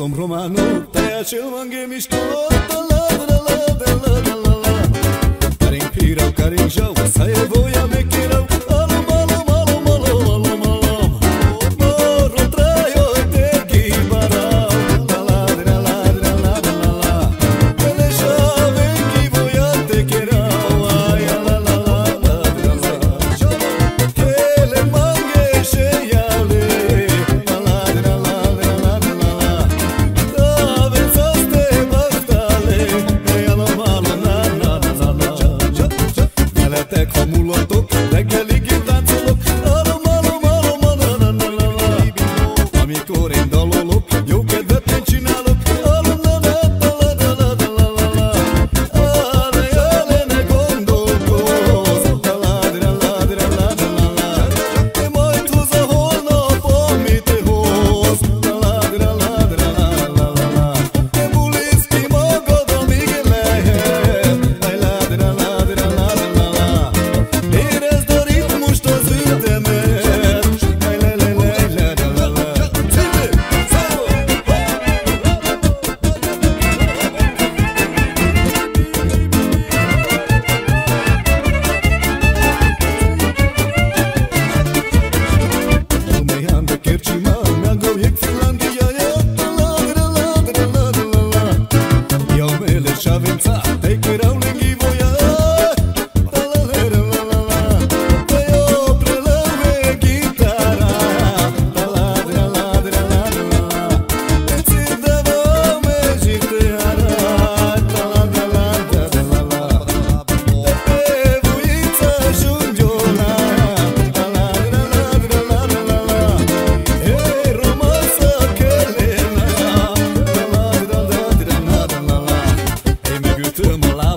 som romano, taia cel manghe mișto, care inspirau, care înjau, să e voia mecherau, alum, alum, alum, alum, alum, alum. Moro traio te ghibarau, la la la la la la la la. Ele șave chi voia te cherau, ai la la la la la la. Ele manghe și iale, la la la la la la la la. Ave să ste bastale, alum, alum, la la la la la. Te acumulă tot, regali ghitanță loc, alum, alum, alum, alum, la la la. Amicore în dalul loc, eu că de pe cine loc, alum, la la la la la la la la la. Ale, ale, ne gondocos, la la la la la la la la. Te mai tu za holno pomite hos, la la la la la la la la. Te buliski mogo do migele, la la la la la la la la. Eres do ritmu što zvite me, aj le le le le la la. Zvite, samo. Umejam do Kerčima, nagov jak Finlandia, ja la la la la la la la. Ja mele šavenca, te kerau lengi voja, la la la la la la. Te jo prelove gitara, la la la la la la la. Te cidavo me žiteara, la la la la la la la. Te pevuica žunđona, la la la la la la la la. E romasa kelena, la la la la la la la la. E me gâtăm la